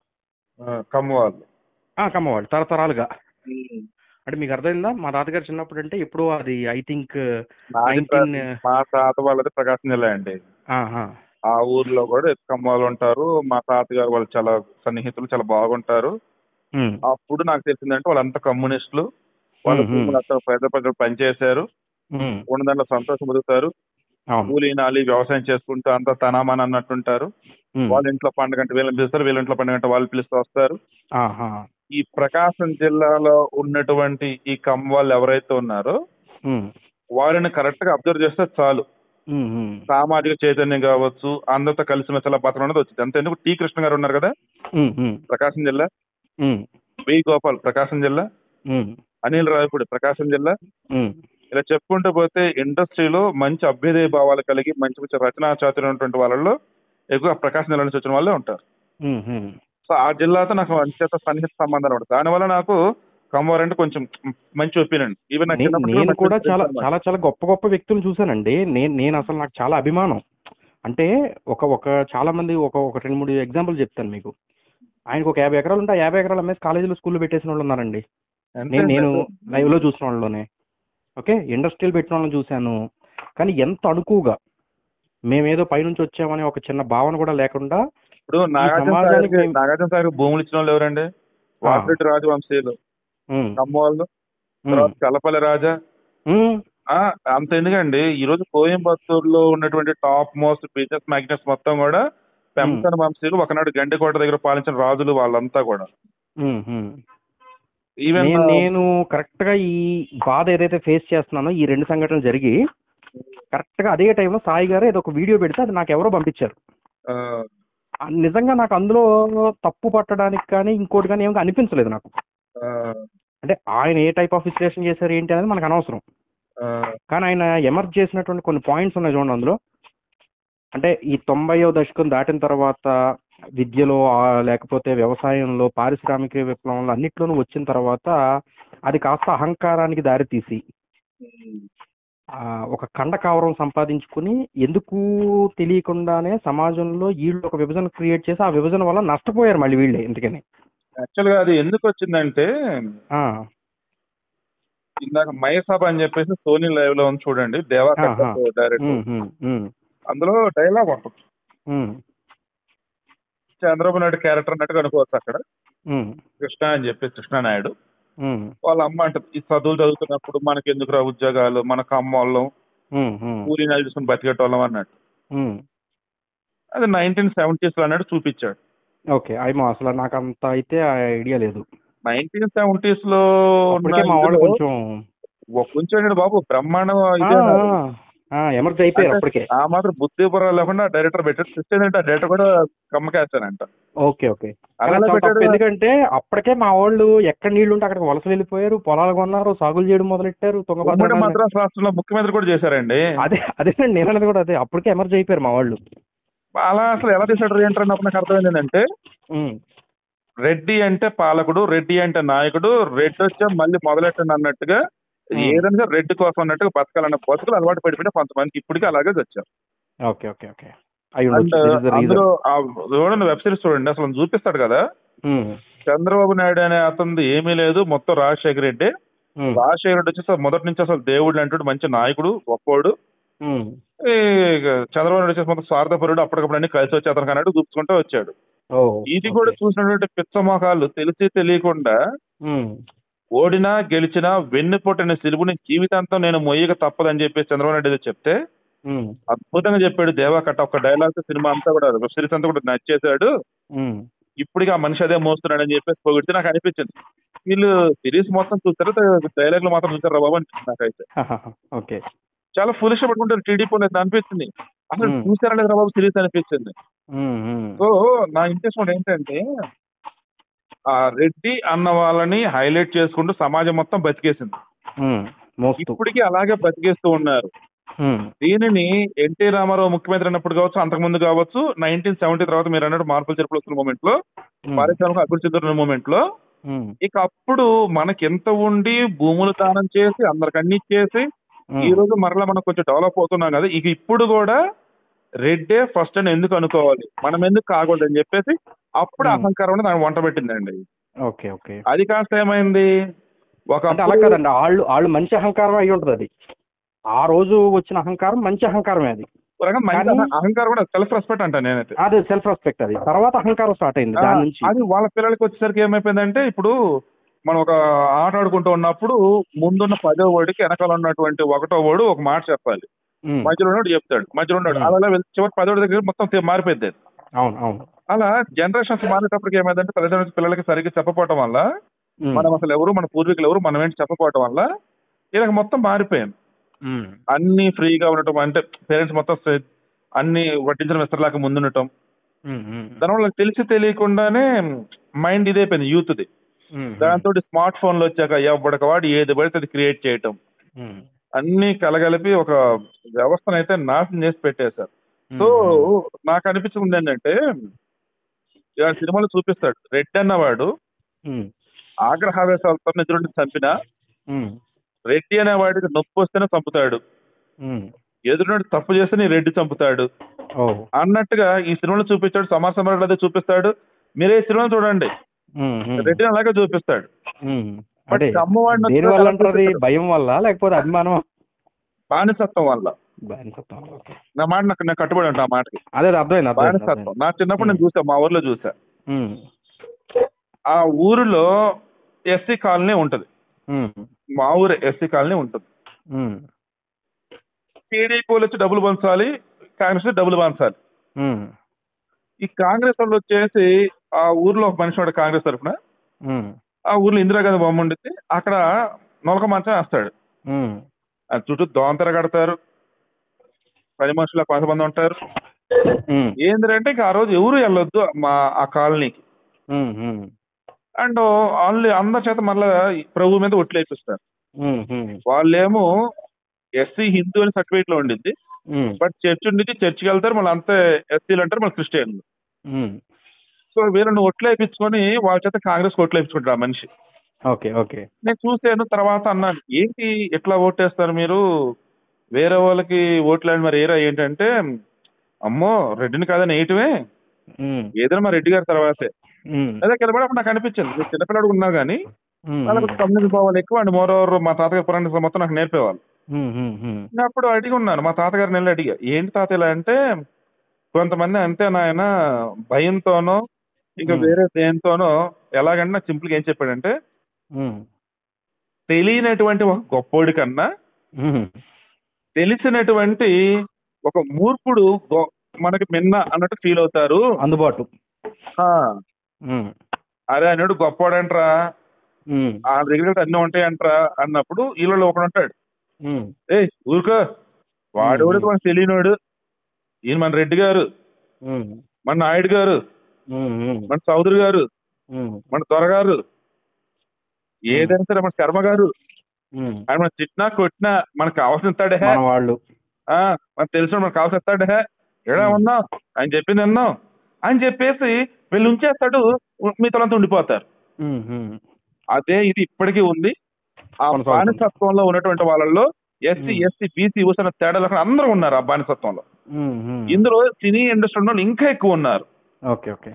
కమ్మవాళ్ళు తరతరాలుగా. అంటే మీకు అర్థమైందా? మా తాతగారు చిన్నప్పుడు అంటే ఇప్పుడు అది ఐ థింక్ మా తాత వాళ్ళది ప్రకాశం జిల్లా అండి. ఆ ఊర్లో కూడా కమ్మవాళ్ళు ఉంటారు. మా తాతగారు వాళ్ళు చాలా సన్నిహితులు, చాలా బాగుంటారు. అప్పుడు నాకు తెలిసిందంటే వాళ్ళంతా కమ్యూనిస్టులు, వాళ్ళ భూములంతా పెద్ద ప్రజలు పనిచేశారు, ఉన్న దాంట్లో సంతోషం పొందుతారు, కూలీ నాలి వ్యవసాయం చేసుకుంటూ అంతా తనామాన అన్నట్టుంటారు. వాళ్ళ ఇంట్లో పండుగ అంటే వీళ్ళని పిలుస్తారు, వీళ్ళ ఇంట్లో పండుగ అంటే వాళ్ళు పిలుస్తూ వస్తారు. ఈ ప్రకాశం జిల్లాలో ఉన్నటువంటి ఈ కమ్మవాళ్ళు ఎవరైతే ఉన్నారో వారిని కరెక్ట్ గా అబ్జర్వ్ చేస్తే చాలు, సామాజిక చైతన్యం కావచ్చు, అందరితో కలిసి మెచ్చలా బతకడం అనేది వచ్చింది. అంతేందుకు టి కృష్ణ గారు ఉన్నారు కదా ప్రకాశం జిల్లా, వి గోపాల్ ప్రకాశం జిల్లా, అనిల్ రావిపూడి ప్రకాశం జిల్లా, ఇలా చెప్పుకుంటూ పోతే ఇండస్ట్రీలో మంచి అభ్యుదయ భావాలు కలిగి మంచి మంచి రచనా చాతుర్యం ఉన్నటువంటి వాళ్ళలో ఎక్కువ ప్రకాశం జిల్లా నుంచి వచ్చిన వాళ్ళే ఉంటారు. సో ఆ జిల్లాతో నాకు అంచేత సన్నిహిత సంబంధాలు ఉంటాయి. దానివల్ల నాకు కమ్మవారు అంటే కొంచెం మంచి ఒపీనియన్. ఈవెన్ నేను కూడా చాలా చాలా చాలా గొప్ప గొప్ప వ్యక్తులు చూశానండి. నేను అసలు నాకు చాలా అభిమానం. అంటే ఒక చాలా మంది ఒక 2-3 ఎగ్జాంపుల్ చెప్తాను మీకు. ఆయనకు ఒక 50 ఎకరాలు ఉంటే 50 ఎకరాలు అమ్మేసి కాలేజీలో స్కూల్లో పెట్టేసిన వాళ్ళు ఉన్నారండి. నేను లైవ్ లో చూసిన వాళ్ళలోనే. ఓకే, ఇండస్ట్రియల్ పెట్టిన వాళ్ళని చూశాను. కానీ ఎంత అణుకుగా మేమేదో పైనుంచి వచ్చామని ఒక చిన్న భావన కూడా లేకుండా. ఇప్పుడు నాగార్జున సాగర్ భూములు ఇచ్చిన వాళ్ళు ఎవరండి? వాసిరెడ్డి రాజవంశీయులు, కమ్మవాళ్ళు, తర్వాత చల్లపల్లి రాజా. అంత ఎందుకండి, ఈ రోజు కోయంబత్తూరులో ఉన్నటువంటి టాప్ మోస్ట్ బిజినెస్ మ్యాగ్నెట్స్ మొత్తం కూడా పెంపకన వంశీయులు, ఒకనాడు గండికోట దగ్గర పాలించిన రాజులు వాళ్ళంతా కూడా. నేను కరెక్ట్ గా ఈ బాధ ఏదైతే ఫేస్ చేస్తున్నానో ఈ 2 సంఘటనలు జరిగి కరెక్ట్ గా అదే టైంలో సాయి గారు ఏదో ఒక వీడియో పెడితే అది నాకు ఎవరో పంపించారు. నిజంగా నాకు అందులో తప్పు పట్టడానికి కానీ ఇంకోటి కానీ ఏమి అనిపించలేదు నాకు. అంటే ఆయన ఏ టైప్ ఆఫ్ విశ్లేషణ చేశారు ఏంటి అనేది మనకు అనవసరం. కానీ ఆయన ఎమర్జ్ చేసినటువంటి కొన్ని పాయింట్స్ ఉన్నాయి చూడండి అందులో. అంటే ఈ 90వ దశకం దాటిన తర్వాత విద్యలో లేకపోతే వ్యవసాయంలో, పారిశ్రామిక విప్లవంలో అన్నిట్లోనూ వచ్చిన తర్వాత అది కాస్త అహంకారానికి దారితీసి ఒక కండకావరం సంపాదించుకుని ఎందుకు తెలియకుండానే సమాజంలో వీళ్ళు ఒక విభజన క్రియేట్ చేసి ఆ విభజన వల్ల నష్టపోయారు మళ్ళీ వీళ్ళే. ఎందుకని యాక్చువల్గా అది ఎందుకు వచ్చిందంటే, ఇందాక మయసభ అని చెప్పేసి సోనీ లైవ్ లో ఉంది చూడండి, దేవా డైరెక్టర్. అందులో డైలాగ్ ఉంటుంది, చంద్రబాబు నాయుడు క్యారెక్టర్ అన్నట్టుగా అనుకోవచ్చు. అక్కడ కృష్ణ అని చెప్పేసి కృష్ణానాయుడు వాళ్ళ అమ్మ అంటే ఈ చదువులు చదువుతున్నప్పుడు మనకి ఎందుకు రా ఉద్యోగాలు, మన కమ్మోళ్ళం కూలీ నాలు చూసుకుని బతికేటోళ్ళం అన్నట్టు. అది 1970s లో అన్నట్టు చూపించాడు. ఓకే, అసలు నాకు అంత అయితే ఐడియా లేదు. 1970s లో కొంచెం బాబు బ్రహ్మాండం ఎమర్జ్ అయిపోయారు అప్పటికే. ఆ మాత్రం బుద్ధి బుర్ర లేకుండా డైరెక్టర్ పెట్టాడు. ఆ డైరెక్టర్ కూడా కమ్మకేస్తానంట. ఓకే ఓకే, ఎందుకంటే అప్పటికే మా వాళ్ళు ఎక్కడ నీళ్లు ఉంటే అక్కడికి వలస వెళ్ళిపోయారు, పొలాలు కొన్నారు, సాగులు చేయడం మొదలెట్టారు. తుంగభద్ర మద్రాసు రాష్ట్రంలో ముఖ్యమంత్రి కూడా చేశారండి. అదేనండి నేను అనేది కూడా అదే. అప్పటికే ఎమర్జ్ అయిపోయారు మా వాళ్ళు. అలా అసలు ఎలా చేశాడు ఏంటన్నప్పుడు నాకు అర్థమైంది ఏంటంటే, రెడ్డి అంటే పాలకుడు, రెడ్డి అంటే నాయకుడు, రెడ్డి వచ్చా మళ్ళీ మొదలెట్టండి అన్నట్టుగా ఏదైనా రెడ్డి కోసం అన్నట్టుగా బతకాలన్న బతుకులు అలవాటు పడిపోయినా కొంతమందికి ఇప్పటికీ అలాగే వచ్చారు. అందులో చూడండి, వెబ్ సిరీస్ చూడండి, అసలు చూపిస్తాడు కదా చంద్రబాబు నాయుడు అనే అతను ఏమీ లేదు, మొత్తం రాజశేఖర రెడ్డి. రాజశేఖర రెడ్డి వచ్చేసి మొదటి నుంచి అసలు దేవుడు అంటాడు, మంచి నాయకుడు, గొప్పోడు. చంద్రబాబు నాయుడు వచ్చేసి మొత్తం స్వార్థపరుడు, అప్పటికప్పుడు అన్ని కలిసి వచ్చి అతనికి అన్నట్టు చూపుకుంటూ వచ్చాడు. ఇది కూడా చూసినటువంటి పిచ్చమోహాలు తెలిసి తెలియకుండా ఓడినా గెలిచినా వెన్నుపోటని సిలువుని జీవితాంతం నేను మొయ్యక తప్పదని చెప్పేసి చంద్రబాబు నాయుడు చెప్తే ఉమ్, అద్భుతంగా చెప్పాడు దేవా కట్ట. ఒక డైలాగ్ సినిమా అంతా కూడా వెబ్ సిరీస్ అంతా కూడా నచ్చేశాడు. ఉమ్. ఇప్పటికి ఆ మనిషి అదే మోస్తున్నాడు అని చెప్పేసి పొగిడితే నాకు అనిపించింది, వీళ్ళు సిరీస్ మొత్తం చూస్తారు, డైలాగులు మాత్రం చూసారు బాబు అనిపించింది నాకైతే. ఓకే. చాలా ఫులిష్ పట్టుకుంటారు టీడీపీ అనేది అనిపించింది. అసలు ఉమ్, చూసారా లేదా బాబు సిరీస్ అనిపించింది. ఉమ్, ఉమ్, సో నా ఇంటెన్షన్ ఏంటంటే, ఆ రెడ్డి అన్న వాళ్ళని హైలైట్ చేసుకుంటూ సమాజం మొత్తం బతికేసింది. ఉమ్, మోస్తూ. ఇప్పటికీ అలాగే బతికేస్తూ ఉన్నారు. ఉమ్, దీనిని ఎన్టీ రామారావు ముఖ్యమంత్రి అన్నప్పుడు కావచ్చు, అంతకుముందు కావచ్చు, 1970 తర్వాత మీరు అన్నట్టు మార్పులు చెరుపులు వస్తున్న మూమెంట్ లో, ఉమ్, పారిశ్రామిక అభివృద్ధి చెందుతున్న మూమెంట్ లో, ఉమ్, ఇక అప్పుడు మనకి ఎంత ఉండి భూములు దానం చేసి అందరికి అన్ని ఇచ్చేసి ఈ ఉమ్, రోజు మరలా మనం కొంచెం డెవలప్ అవుతున్నాం కదా, ఇక ఇప్పుడు కూడా రెడ్డే ఫస్ట్ అని ఎందుకు అనుకోవాలి, మనం ఎందుకు కాకూడదు అని చెప్పేసి అప్పుడు ఉమ్. అహంకారం అనేది దాన్ని వంట పెట్టిందండి. Okay, okay. అది కాస్త ఏమైంది, అంటే అలా కాదండి, వాళ్ళు వాళ్ళు మంచి అహంకారం అయి ఉంటుంది అది. ఆ రోజు వచ్చిన అహంకారం మంచి అహంకారమే అది. ఒక రకం మంచి కానీ అహంకారం కూడా సెల్ఫ్ రెస్పెక్ట్ అంటాను నేనైతే. అదే సెల్ఫ్ రెస్పెక్ట్. అది తర్వాత అహంకారం స్టార్ట్ అయింది దాని నుంచి. అది వాళ్ళ పిల్లలకి వచ్చేసరికి ఏమైపోయిందంటే, ఇప్పుడు మనం ఒక ఆట ఆడుకుంటూ ఉన్నప్పుడు ముందున్న 10వ ఓడికి వెనకాల ఉన్నటువంటి 1వ ఓడు ఒక మాట చెప్పాలి, ఉమ్, మధ్యలో ఉన్నాడు చెప్తాడు, మధ్యలో ఉన్నాడు ఉమ్. అలా చివరి 10వ దగ్గర మొత్తం మారిపోయింది అది. అవును, అవును. అలా జనరేషన్స్ మారేటప్పటికి ఏమైందంటే, తల్లిదండ్రులు పిల్లలకి సరిగ్గా చెప్పకపోవటం వల్ల, ఉమ్, మనం అసలు ఎవరు, మన పూర్వీకులు ఎవరు, మనం ఏంటి చెప్పకపోవటం వల్ల ఇలా మొత్తం మారిపోయింది. ఉమ్, అన్ని ఫ్రీగా ఉండటం, అంటే పేరెంట్స్ మొత్తం అన్ని వడ్డించడం ఇస్తరలాగా ముందుండటం, ఉమ్, ఉమ్, దానివల్ల తెలిసి తెలియకుండానే మైండ్ ఇదైపోయింది యూత్ది. ఉమ్, దాంతో స్మార్ట్ ఫోన్లు వచ్చాక ఎవరికి వాడు ఏది పడితే అది క్రియేట్ చేయటం, ఉమ్, అన్ని కలగలిపి ఒక వ్యవస్థను అయితే నాశనం చేసి పెట్టేశారు. సో ఉమ్, నాకు అనిపించింది ఏంటంటే, ఇక సినిమాలో చూపిస్తాడు రెడ్డి అన్నవాడు ఉమ్, ఆగ్రహావేశాలతో నిద్రుండి చంపిన, ఉమ్, రెడ్డి అనేవాడికి నొప్పి వస్తేనే చంపుతాడు, ఉమ్. ఎదురునోడు తప్పు చేస్తేనే రెడ్డి చంపుతాడు ఓ. అన్నట్టుగా ఈ సినిమాలో చూపించాడు. సమాజ సమరంలో అదే చూపిస్తాడు. మీరే సినిమా చూడండి, ఉమ్, ఉమ్, రెడ్డిని అలాగే చూపిస్తాడు. ఉమ్. బట్ అంటే అమ్మవాడిని దేని వచ్చేసరికి వల్ల ఎలా అంటారు? అది చూపిస్తాడు, భయం వల్ల లేకపోతే అభిమానం? బానిసత్వం వల్ల. బానిసత్వం వల్ల. ఓకే. నా మాట నాకు కట్టుబడి ఉంటా ఆ మాటకి. అదే అదే, అర్థమైంది, అర్థమైంది, బానిసత్వం అర్థమైంది. నా చిన్నప్పుడు నేను చూసా, మా ఊర్లో చూసా. ఉమ్, ఆ ఊరిలో ఎస్సీ కాలనీ ఉంటది, ఉమ్, మా ఊరే ఎస్సీ కాలనీ ఉంటుంది. ఉమ్, టీడీపీ వాళ్ళు వచ్చి డబ్బులు పంచాలి, కాంగ్రెస్ వాళ్ళు డబ్బులు పంచాలి. ఉమ్, ఈ కాంగ్రెస్ వాళ్ళు వచ్చేసి ఆ ఊర్లో ఒక మనిషి వాడు కాంగ్రెస్ తరఫున, ఉమ్, ఆ ఊర్లో ఇందిరాగాంధీ బొమ్మ ఉండిద్ది, అక్కడ నొలక మంచం వేస్తాడు. ఉమ్, అది చుట్టూ దోంతర కడతారు, పని మనుషులు కొంతమంది ఉంటారు. ఉమ్, ఏంటంటే ఇంకా ఆ రోజు ఎవరు వెళ్ళొద్దు మా ఆ కాలనీకి. ఉమ్, ఉమ్, అండ్ ఓన్లీ అందరి చేత మళ్ళీ ప్రభు మీద ఒట్లు వేపిస్తారు. ఉమ్, ఉమ్, వాళ్ళేమో ఎస్సీ హిందూ అని సర్టిఫికేట్ లో ఉండిద్ది, ఉమ్, బట్ చర్చ్ ఉండిద్ది, చర్చికి వెళ్తారు, మళ్ళీ అంతే ఎస్సీలు అంటారు, మళ్ళీ క్రిస్టియన్లు. ఉమ్. సో వీళ్ళని ఒట్లు వేయించుకొని వాళ్ళ చేత కాంగ్రెస్ ఓట్లు వేయించుకుంటారు ఆ మనిషి. Okay, okay. నేను చూసాను, తర్వాత అన్నాను ఏంటి ఎట్లా ఓటేస్తారు మీరు, వేరే వాళ్ళకి ఓట్లేండి మరి ఏరా ఏంటంటే, అమ్మో రెడ్డిని కాదని వేయటమే, ఉమ్, ఏదైనా మా రెడ్డి గారి తర్వాతే. ఉమ్, అదే కిలబడి నాకు అనిపించింది, నేను చిన్నపిల్లడు ఉన్నా కానీ ఉమ్, వాళ్ళకి ఉమ్, కమ్యూనిటీ భావాలు ఎక్కువ. అండ్ మోరోవర్ మా తాతగారి పురాణ మొత్తం నాకు నేర్పేవాళ్ళు. ఉమ్, ఉమ్, ఉమ్, నేను అప్పుడు అడిగి ఉన్నాను, మా తాతగారిని వెళ్ళి అడిగా, ఏంటి తాత ఇలా అంటే, కొంతమంది అంతే నాయన భయంతోనో ఇంకా ఉమ్, వేరే దేనితోనో, ఎలాగంటే నాకు సింపుల్గా ఏం చెప్పాడంటే, ఉమ్, తెలియనటువంటి ఒక గొప్పోడి కన్నా ఉమ్. తెలిసినటువంటి ఒక మూర్ఖుడు మనకి మిన్న అన్నట్టు ఫీల్ అవుతారు. అందుబాటు. ఆ, ఉమ్, అరే అన్నాడు గొప్పోడంట్రా, ఉమ్, ఆ దగ్గర అన్నీ ఉంటాయంట్రా అన్నప్పుడు వీళ్ళలో ఒకడు ఉంటాడు, ఉమ్, ఏయ్ ఊరుకో, వాడోడు ఉమ్, మనకు తెలియనోడు, ఈయన మన రెడ్డి గారు, ఉమ్, మన నాయుడు గారు, ఉమ్, ఉమ్, మన చౌదరి గారు, ఉమ్, మన దొరగారు, ఏదైనా సరే మన శర్మ గారు, ఉమ్. ఆయన మన తిట్టినా కొట్టినా మనకు కావాల్సిన ఇస్తాడే, మన వాళ్ళు. మనకు తెలిసిన మనకు కావాల్సిన ఇస్తాడే, ఏడా ఉమ్, ఉన్నావు ఆయన చెప్పింది అన్నావు అని చెప్పేసి వీళ్ళు ఉంచేస్తాడు, మీతోలంతా ఉండిపోతారు. ఉమ్, ఉమ్. అదే ఇది ఇప్పటికీ ఉంది. ఆ కొనసాగుతుంది. బానిసత్వంలో ఉన్నటువంటి వాళ్ళల్లో ఎస్సీ, ఉమ్, ఎస్టీ, బీసీ, ఊసిన తేడాలు అందరూ ఉన్నారు ఆ బానిసత్వంలో. ఉమ్, ఉమ్. ఇందులో సినీ ఇండస్ట్రీ ఉన్న వాళ్ళు ఇంకా ఎక్కువ ఉన్నారు. Okay, okay.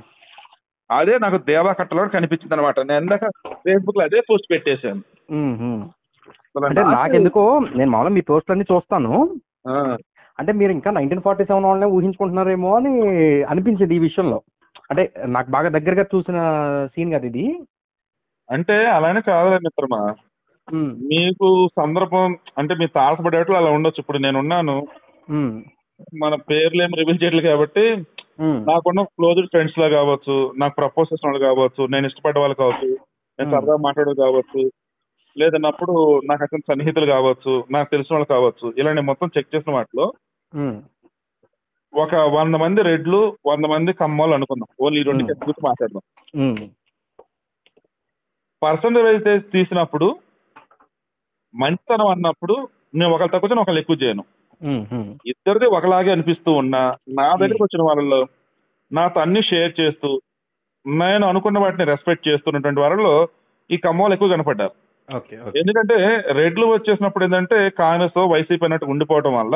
అదే నాకు దేవా కట్టలో కనిపించింది అనమాట. నేను ఇందాక ఫేస్బుక్ లో అదే పోస్ట్ పెట్టేశాను. ఉమ్, ఉమ్. అసలు అంటే నాకు నాకెందుకో నేను మామూలుగా మీ పోస్టులు అన్ని చూస్తాను. ఆ, అంటే మీరు ఇంకా 1947 వాళ్ళనే ఊహించుకుంటున్నారేమో అని అనిపించింది ఈ విషయంలో. అంటే నాకు బాగా దగ్గరగా చూసిన సీన్ కదా ఇది. అంటే అలానే కాదులే మిత్రమా, ఉమ్, మీకు సందర్భం అంటే మీ తారసపడేట్లు అలా ఉండొచ్చు. ఇప్పుడు నేనున్నాను, ఉమ్, మన పేర్లు ఏం రివీల్ చేయట్లేదు కాబట్టి ఉమ్, నాకున్న క్లోజ్డ్ ఫ్రెండ్స్ లా కావచ్చు, నాకు ప్రపోజ్ చేసిన వాళ్ళు కావచ్చు, నేను ఇష్టపడ్డ వాళ్ళు కావచ్చు, నేను ఉమ్, సరదా మాట్లాడేది కావచ్చు, లేదన్నప్పుడు నాకు అతని సన్నిహితులు కావచ్చు, నాకు తెలిసిన వాళ్ళు కావచ్చు, ఇలా నేను మొత్తం చెక్ చేసిన వాటిలో ఉమ్, ఒక 100 మంది రెడ్లు, 100 మంది కమ్మోళ్ళు అనుకుందాం. ఓన్లీ ఈ రెండు ఉమ్, గురించి మాట్లాడదాం. ఉమ్, పర్సంటేజ్ తీసినప్పుడు మంచితనం అన్నప్పుడు నేను ఒకళ్ళు తక్కువ చేయను, ఒకళ్ళు ఎక్కువ చేయను. ఉమ్, ఉమ్, ఇద్దరిది ఒకలాగే అనిపిస్తూ ఉన్నా నా ఉమ్, దగ్గరకు వచ్చిన వాళ్ళలో నాతో అన్ని షేర్ చేస్తూ నేను అనుకున్న వాటిని రెస్పెక్ట్ చేస్తున్నటువంటి వాళ్ళలో ఈ కమ్మోలు ఎక్కువ కనపడ్డారు. Okay, okay. ఎందుకంటే రెడ్లు వచ్చేసినప్పుడు ఏంటంటే కాంగ్రెస్ వైసీపీ అన్నట్టు ఉండిపోవడం వల్ల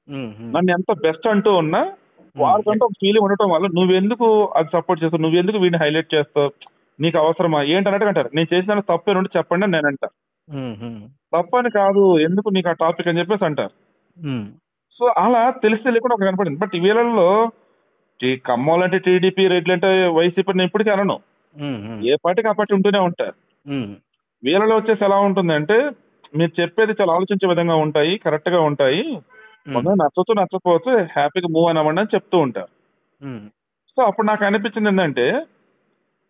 ఉమ్, ఉమ్, నన్ను ఎంత బెస్ట్ అంటూ ఉన్నా వాళ్ళకంటే ఒక ఫీలింగ్ ఉండటం వల్ల నువ్వెందుకు అది సపోర్ట్ చేస్తావు, నువ్వెందుకు వీడిని హైలైట్ చేస్తావు, నీకు అవసరమా ఏంటన్నట్టు అంటారు. నేను చేసిన తప్పే నుండి చెప్పండి అని నేనంట. ఉమ్, ఉమ్, తప్పని కాదు, ఎందుకు నీకు ఆ టాపిక్ అని చెప్పేసి అంటారు. ఉమ్, సో అలా తెలిసి తెలియకుండా ఒక కనపడింది. బట్ ఈ వీళ్ళల్లో కమ్మోలంటే టీడీపీ, రెడ్లు అంటే వైసీపీ నేను ఇప్పటికీ అనను. ఉమ్, ఉమ్, ఏ పార్టీకి ఆ పార్టీ ఉంటూనే ఉంటారు. ఉమ్, వీళ్ళలో వచ్చేసి ఎలా ఉంటుందంటే మీరు చెప్పేది చాలా ఆలోచించే విధంగా ఉంటాయి, కరెక్ట్ గా ఉంటాయి, కొందరు నచ్చచ్చు నచ్చకపోవచ్చు, హ్యాపీగా మూవ్ అని అవ్వండి అని చెప్తూ ఉంటారు. ఉమ్, సో అప్పుడు నాకు అనిపించింది ఏంటంటే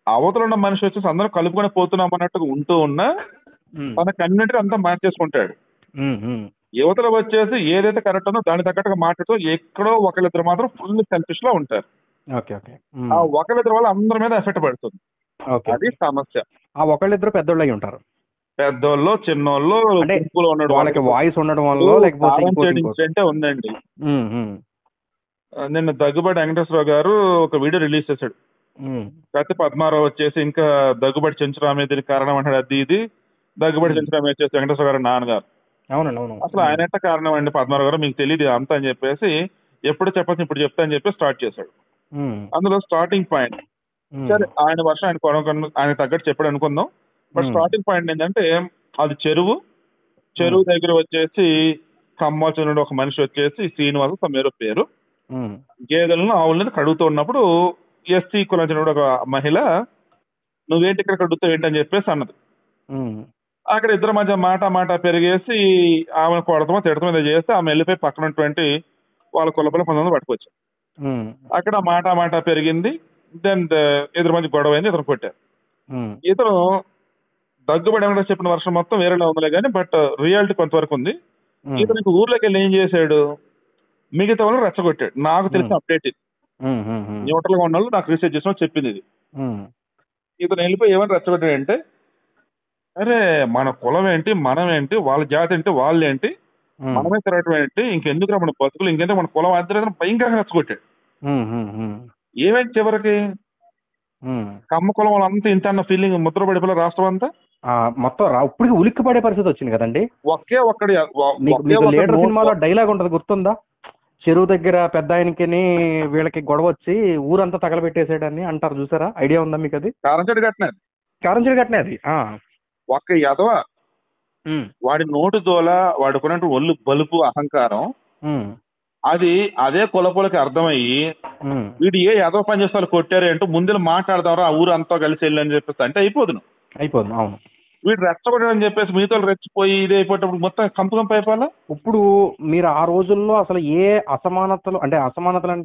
అవతల ఉన్న మనిషి వచ్చేసి అందరూ కలుపుకొని పోతున్నాం అన్నట్టుగా ఉంటూ ఉన్నా ఉమ్, తన కన్వీనెంట్ అంతా మార్చేసుకుంటాడు. ఉమ్, ఉమ్, యువతలు వచ్చేసి ఏదైతే కరెక్ట్ ఉందో దాని తగ్గట్టుగా మాట్లాడుతూ ఎక్కడో ఒకళ్ళిద్దరు మాత్రం ఫుల్ సెల్ఫిష్ లో ఉంటారు. Okay, okay. ఆ ఒకళ్ళిద్దరు వల్ల అందరి మీద ఎఫెక్ట్ పడుతుంది. ఓకే, అది సమస్య. ఆ ఒకళ్ళిద్దరు పెద్దోళ్ళు అయి ఉంటారు. పెద్దోళ్ళు, చిన్నోళ్ళు, అంటే గుంపులో ఉండడం వాళ్ళకి వాయిస్ ఉండడం వల్ల లేకపోతే ఇంకోటి ఇంకోటి. ఇన్సిడెంటే ఉందండి. ఉమ్, ఉమ్, నిన్న దగ్గుబాటి వెంకటేశ్వరరావు గారు ఒక వీడియో రిలీజ్ చేశాడు. ఉమ్, కత్తి పద్మారావు వచ్చేసి ఇంకా దగ్గుబాటి చెంచురామయ్య దీనికి కారణం అంటాడు. అది ఇది దగ్గుబాటి చెంచురామయ్య వచ్చేసి వెంకటేశ్వర గారు నాన్నగారు. అవునండి, అవును. అసలు ఆయన ఎట్ట కారణం అండి పద్మారావు గారు, మీకు తెలియదు అంతా అని చెప్పేసి ఎప్పుడు చెప్పచ్చు ఇప్పుడు చెప్తా అని చెప్పి స్టార్ట్ చేశాడు. ఉమ్, అందులో స్టార్టింగ్ పాయింట్ సరే ఆయన వర్షం ఆయన తగ్గట్టు చెప్పాడు అనుకుందాం. బట్ స్టార్టింగ్ పాయింట్ ఏంటంటే అది చెరువు దగ్గర వచ్చేసి కమ్మ చెరువు ఒక మనిషి వచ్చేసి శ్రీనివాస సమేరు పేరు గేదెలను ఆవులను కడుగుతూ ఉన్నప్పుడు ఎస్సీ కులం చెందిన ఒక మహిళ నువ్వేంటి ఇక్కడ కడుగుతావు ఏంటి అని చెప్పేసి అన్నది. అక్కడ ఇద్దరు మధ్య మాట పెరిగేసి ఆమెను కొడతామో తిడతామో ఏదో చేస్తే ఆమె వెళ్ళిపోయి పక్కనటువంటి వాళ్ళ కులపల 19 పట్టుకొచ్చారు. అక్కడ మాట పెరిగింది. దెన్ ఇద్దరు మధ్య గొడవ అయింది, ఇతను కొట్టారు. ఇతను దగ్గుబడి ఏమన్నా చెప్పిన వర్షం మొత్తం వేరేలా ఉందిలే కానీ బట్ రియాలిటీ కొంతవరకు ఉంది. ఇతనికి ఊర్లోకి వెళ్ళి ఏం చేశాడు, మిగతా వాళ్ళు రెచ్చగొట్టాడు. నాకు తెలిసిన అప్డేట్ ఇది, న్యూట్రల్ గా ఉన్న వాళ్ళు నాకు రీసెర్చ్ చేసిన చెప్పింది ఇది. ఇతను వెళ్ళిపోయి ఏమని రెచ్చగొట్టాడంటే అరే మన కులం ఏంటి, మనం ఏంటి, వాళ్ళ జాతి ఏంటి, వాళ్ళు ఏంటి, మనమే తిరగటం ఏంటి, ఇంకెందుకు మన బతుకులు, ఇంకెందుకు మన కులం అద్దరు భయంకరంగా రెచ్చగొట్టాడు. ఏమైంది చివరికి కమ్మ కులం వాళ్ళంతా ఇంత అన్న ఫీలింగ్ ముద్ర పడిపోలే రాష్ట్రం అంతా మొత్తం ఇప్పటికి ఉలిక్కి పడే పరిస్థితి వచ్చింది కదండి. ఒకే ఒక్కడి లీడర్ సినిమాలో డైలాగ్ ఉంటది గుర్తుందా, చెరువు దగ్గర పెద్ద ఆయనకి వీళ్ళకి గొడవ వచ్చి ఊరంతా తగలబెట్టేసాడని అంటారు చూసారా, ఐడియా ఉందా మీకు? అది కారంచెడు కట్నే అది ఒక్క యదవ వాడి నోటు దోల వాడుకున్నట్టు ఒళ్ళు బలుపు అహంకారం అదే కులపులకి అర్థమయ్యి వీడు ఏ యదవ పని చేస్తే కొట్టారు అంటూ ముందు మాట్లాడదాం ఆ ఊరు అంతా కలిసి వెళ్ళి అని చెప్పేసి అంటే అయిపోదు. అవును. వీడు రెచ్చగొట్టని చెప్పేసి మిగతా రెచ్చిపోయి ఇది అయిపోయేటప్పుడు మొత్తం కంపు అయిపోవాలా. ఇప్పుడు మీరు ఆ రోజుల్లో అసలు ఏ అసమానతలు అంటే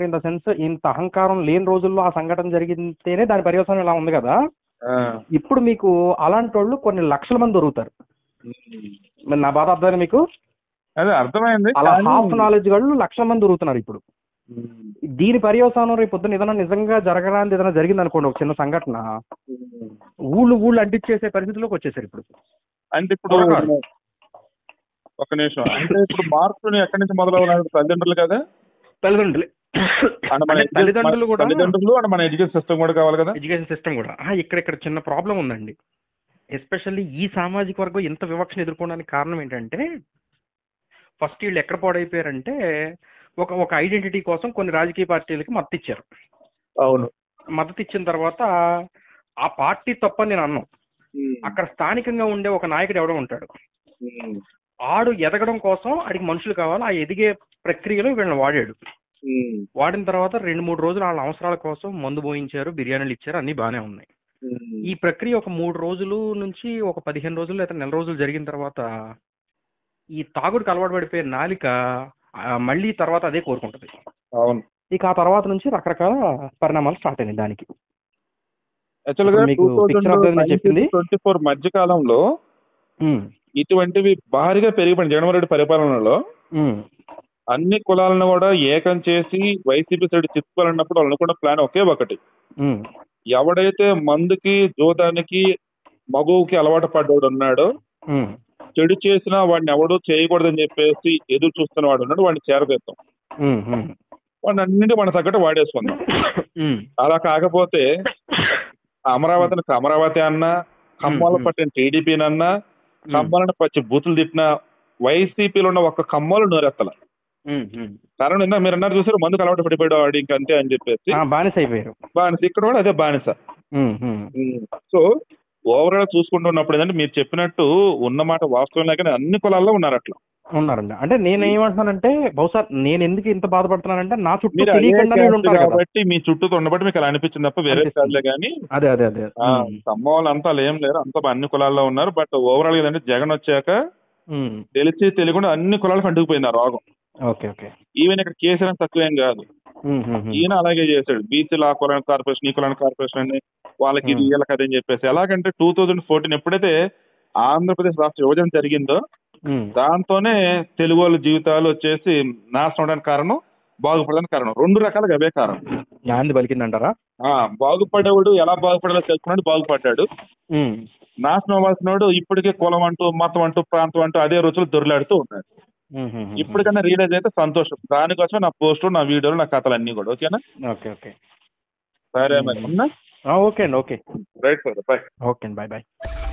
ఇన్ ద సెన్స్ ఇంత అహంకారం లేని రోజుల్లో ఆ సంఘటన జరిగితేనే దాని పర్యవసానం ఇలా ఉంది కదా. ఇప్పుడు మీకు అలాంటి వాళ్ళు కొన్ని లక్షల మంది దొరుకుతారు. నా బాధ అర్థమైంది మీకు? అదే అర్థమైంది. అలా హాఫ్ నాలెడ్జ్ వాళ్ళు లక్షల మంది దొరుకుతున్నారు ఇప్పుడు. దీని పర్యవసానం రేపు పొద్దున్న ఏదైనా నిజంగా జరగడానికి ఏదైనా జరిగింది అనుకోండి, ఒక చిన్న సంఘటన, ఊళ్ళు అంటించేసే పరిస్థితిలోకి వచ్చేసారు ఇప్పుడు. అంటే ఇప్పుడు ఒక నిమిషం, అంటే ఇప్పుడు మార్పుని ఎక్కడి నుంచి మొదలవుతున్నారు? తల్లిదండ్రులు కదా, తల్లిదండ్రులు కూడా, మన ఎడ్యుకేషన్ సిస్టమ్ కూడా కావాలి కదా. ఎడ్యుకేషన్ సిస్టమ్ కూడా ఇక్కడ చిన్న ప్రాబ్లం ఉందండి. ఎస్పెషల్లీ ఈ సామాజిక వర్గం ఇంత వివక్షను ఎదుర్కోవడానికి కారణం ఏంటంటే, ఫస్ట్ వీళ్ళు ఎక్కడ పాడైపోయారంటే ఒక ఐడెంటిటీ కోసం కొన్ని రాజకీయ పార్టీలకి మద్దతు ఇచ్చారు. అవును, మద్దతు ఇచ్చిన తర్వాత ఆ పార్టీ తప్పని నేను అన్నాను. అక్కడ స్థానికంగా ఉండే ఒక నాయకుడు ఎవడో ఉంటాడు, ఆడు ఎదగడం కోసం ఆడికి మనుషులు కావాలి, ఆ ఎదిగే ప్రక్రియలో వీళ్ళని వాడిన తర్వాత 2-3 రోజులు వాళ్ళ అవసరాల కోసం మందు పోయించారు, బిర్యానీలు ఇచ్చారు, అన్ని బాగానే ఉన్నాయి. ఈ ప్రక్రియ ఒక 3 రోజులు నుంచి ఒక 15 రోజులు లేదా నెల రోజులు జరిగిన తర్వాత ఈ తాగుడికి అలవాటు పడిపోయే నాలిక మళ్ళీ తర్వాత అదే కోరుకుంటుంది. అవును. ఇక ఆ తర్వాత నుంచి రకరకాల పరిణామాలు స్టార్ట్ అయినాయి దానికి. యాక్చువల్గా మీకు పిక్చర్ అర్థం చెప్పింది. 2024 మధ్య కాలంలో ఉమ్, ఇటువంటివి భారీగా పెరిగిపోయింది. జగన్మోహన్ రెడ్డి పరిపాలనలో ఉమ్, అన్ని కులాలను కూడా ఏకం చేసి వైసీపీ సైడ్ తిప్పుకోవాలన్నప్పుడు వాళ్ళు అనుకున్న ప్లాన్ ఒకే ఒకటి. ఉమ్, ఎవడైతే మందుకి జోదానికి మగువుకి అలవాటు పడ్డాడు ఉన్నాడో, ఉమ్, చెడు చేసినా వాడిని ఎవడూ చేయకూడదని చెప్పేసి ఎదురు చూస్తున్న వాడు ఉన్నాడు, వాడిని చేరవేస్తాం, ఉమ్, ఉమ్, వాడిని అన్నింటి మన తగ్గట్టు వాడేసుకుందాం. ఉమ్, అలా కాకపోతే అమరావతిని అమరావతి అన్నా, ఖమ్మాల పట్టిన టీడీపీని అన్నా, ఖమ్మాలను పచ్చి బూతులు తిట్టినా వైసీపీలో ఉన్న ఒక్క ఖమ్మాలు నోరెత్తల. ఉమ్, ఉమ్. కారణం ఏంటంటే మీరు అన్నారు చూసారు, మందుకు అలవాటు పడిపోయాడు వాడు ఇంకంతే అని చెప్పేసి. బానిస అయిపోయారు. బానిస ఇక్కడ కూడా అదే బానిస. ఉమ్, ఉమ్, సో ఓవరాల్ చూసుకుంటున్నప్పుడు ఏంటంటే మీరు చెప్పినట్టు ఉన్నమాట వాస్తవం లేకనే అన్ని కులాల్లో ఉన్నారు అట్లా. ఉన్నారండి. అంటే నేను ఏమంటున్నానంటే బహుశా నేను ఎందుకు ఇంత బాధపడుతున్నానంటే నా చుట్టూ మీరు అదే తెలియకుండా caste ఉంటారు కదా. కాబట్టి మీ చుట్టూ ఉండబట్టి మీకు అలా అనిపించింది తప్ప వేరే అనిపిస్తుంది. కాదులే కానీ అదే అదే అదే. అమ్మ వాళ్ళు అంతా అలా ఏం లేరు, అంతా అన్ని కులాల్లో ఉన్నారు. బట్ ఓవరాల్ ఏంటంటే జగన్ వచ్చాక ఉమ్, తెలిసి తెలియకుండా అన్ని కులాలకు అంటుకుపోయింది ఆ రోగం. Okay okay. ఈవెన్ ఇక్కడ కేసీఆర్ తక్కువేం కాదు, ఉమ్, ఉమ్, ఉమ్, ఈయన అలాగే చేశాడు. బీసీలు ఆ కులానికి కార్పొరేషన్, ఈ కులానికి కార్పొరేషన్ అని, వాళ్ళకి ఇది వీళ్ళకి అదని చెప్పేసి. ఎలాగంటే 2014 ఎప్పుడైతే ఆంధ్రప్రదేశ్ రాష్ట్ర విభజన జరిగిందో ఉమ్. దాంతోనే తెలుగు వాళ్ళ జీవితాలు వచ్చేసి నాశనం అవడానికి కారణం, బాగుపడడానికి కారణం, రెండు రకాలుగా అవే కారణం. యాంది పలికిందంటారా? బాగుపడేవాడు ఎలా బాగుపడాలో తెలుసుకున్నాడు, బాగుపడ్డాడు. ఉమ్, నాశనం అవ్వాల్సినోడు ఇప్పటికే కులం అంటూ, మతం అంటూ, ప్రాంతం అంటూ అదే రోజులు దొరిలాడుతూ ఉన్నాడు. ఉమ్, ఉమ్, ఉమ్. ఇప్పటికన్నా రియలైజ్ అయితే సంతోషం. దానికోసం నా పోస్టు, నా వీడియోలు, నా కథలు అన్ని కూడా. ఓకేనా? Okay okay. సరే మరి ఉన్నా. ఓకే అండి. Okay. Right sir, bye. Okay అండి. Bye bye.